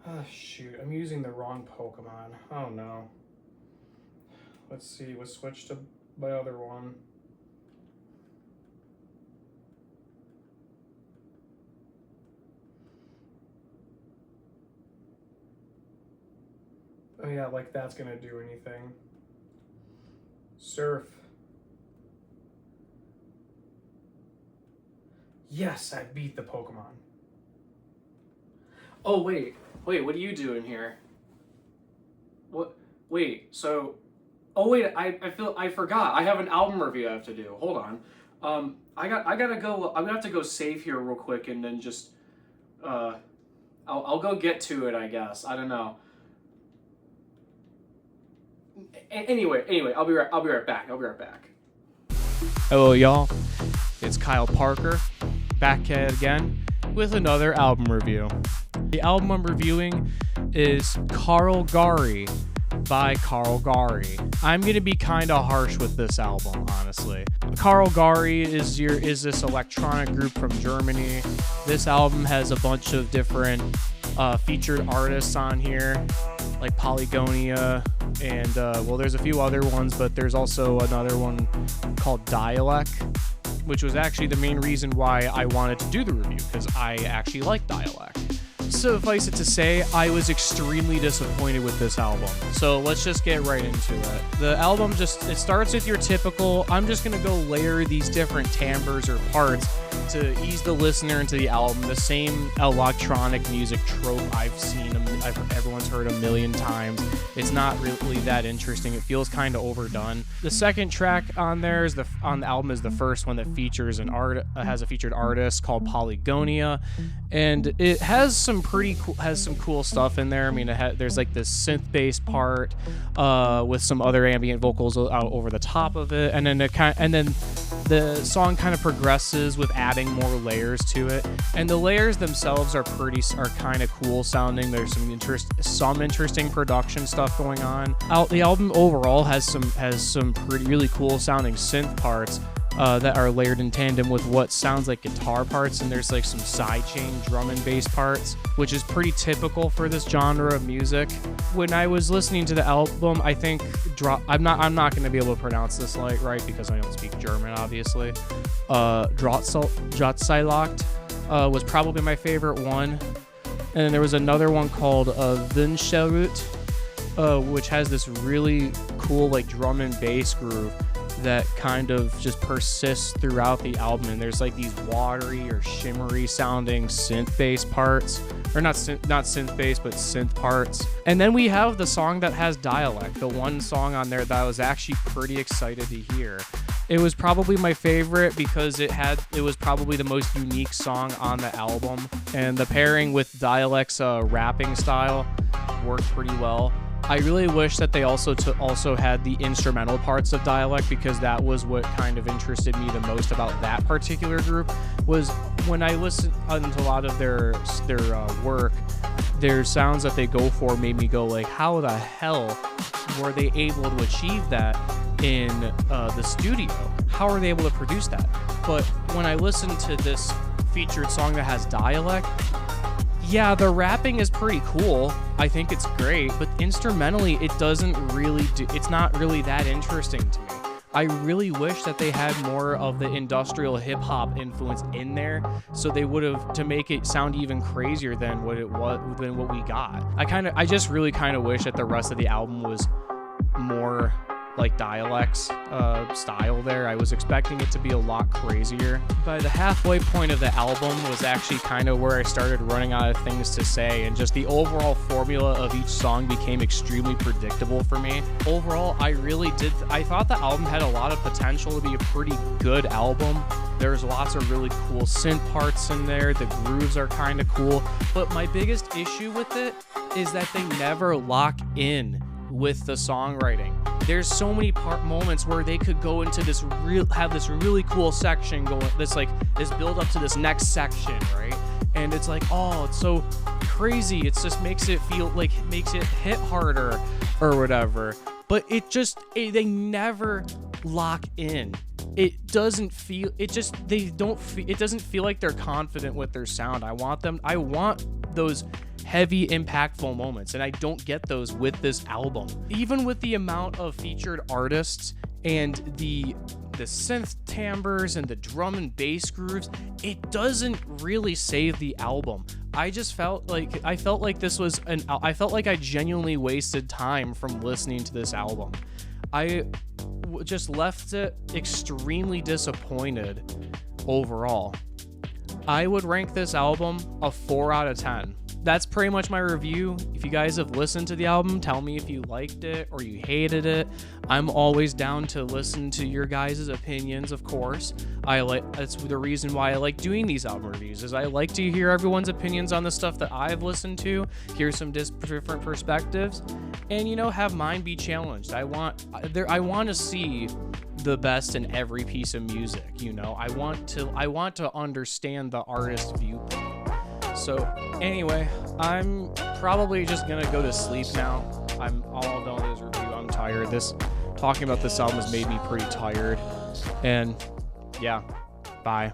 Oh, shoot, I'm using the wrong Pokemon. Oh no. Let's see, we'll switch to my other one. Oh yeah, like that's gonna do anything. Surf. Yes, I beat the Pokemon. Oh wait, what are you doing here? What? Wait, so. Oh wait, I forgot. I have an album review I have to do. Hold on. I gotta go. I'm gonna have to go save here real quick and then just uh, I'll go get to it. I guess I don't know. Anyway, I'll be right back. I'll be right back. Hello, y'all. It's Kyle Parker, back at it again with another album review. The album I'm reviewing is Gari by Gari. I'm gonna be kind of harsh with this album, honestly. Gari is this electronic group from Germany. This album has a bunch of different featured artists on here, like Polygonia, and well, there's a few other ones, but there's also another one called Dialect, which was actually the main reason why I wanted to do the review, because I actually like Dialect. Suffice it to say, I was extremely disappointed with this album. So let's just get right into it. The album it starts with your typical, I'm just gonna go layer these different timbres or parts to ease the listener into the album. The same electronic music trope I've seen, everyone's heard a million times. It's not really that interesting. It feels kind of overdone. The second track on there on the album is the first one that features has a featured artist called Polygonia, and it has some cool stuff in there. I mean, there's like this synth-based part with some other ambient vocals over the top of it, and then the song kind of progresses with adding more layers to it, and the layers themselves are kind of cool sounding. There's some interesting production stuff going on. The album overall has some really cool sounding synth parts that are layered in tandem with what sounds like guitar parts, and there's like some sidechain drum and bass parts, which is pretty typical for this genre of music. When I was listening to the album, I think I'm not going to be able to pronounce this right because I don't speak German, obviously. Drahtseilakt was probably my favorite one, and there was another one called Wünschelrut, which has this really cool like drum and bass groove that kind of just persists throughout the album, and there's like these watery or shimmery sounding synth bass parts, or not synth bass but synth parts. And then we have the song that has Dialect, the one song on there that I was actually pretty excited to hear. It was probably my favorite because it was probably the most unique song on the album, and the pairing with Dialect's rapping style worked pretty well. I really wish that they also had the instrumental parts of Dialect, because that was what kind of interested me the most about that particular group. Was when I listened to a lot of their work, their sounds that they go for made me go like, how the hell were they able to achieve that in the studio? How are they able to produce that? But when I listened to this featured song that has Dialect, yeah, the rapping is pretty cool. I think it's great, but instrumentally, it's not really that interesting to me. I really wish that they had more of the industrial hip hop influence in there, so they would have, to make it sound even crazier than what we got. I just really kind of wish that the rest of the album was more like Dialect's style there. I was expecting it to be a lot crazier. By the halfway point of the album was actually kind of where I started running out of things to say, and just the overall formula of each song became extremely predictable for me. Overall, I thought the album had a lot of potential to be a pretty good album. There's lots of really cool synth parts in there. The grooves are kind of cool. But my biggest issue with it is that they never lock in with the songwriting. There's so many moments where they could go into have this really cool section going, this build up to this next section, right? And it's like, oh, it's so crazy. It just makes it hit harder or whatever. But they never lock in. It doesn't feel like they're confident with their sound. I want those heavy, impactful moments, and I don't get those with this album. Even with the amount of featured artists and the synth timbres and the drum and bass grooves, it doesn't really save the album. I felt like I genuinely wasted time from listening to this album. I just left it extremely disappointed overall. I would rank this album a 4 out of 10. That's pretty much my review. If you guys have listened to the album, tell me if you liked it or you hated it. I'm always down to listen to your guys' opinions, of course. That's the reason why I like doing these album reviews, is I like to hear everyone's opinions on the stuff that I've listened to, hear some different perspectives, and have mine be challenged. I want to see the best in every piece of music. I want to understand the artist's viewpoint. So anyway, I'm probably just gonna go to sleep now. I'm all done with this review. I'm tired. Talking about this album has made me pretty tired. And yeah, bye.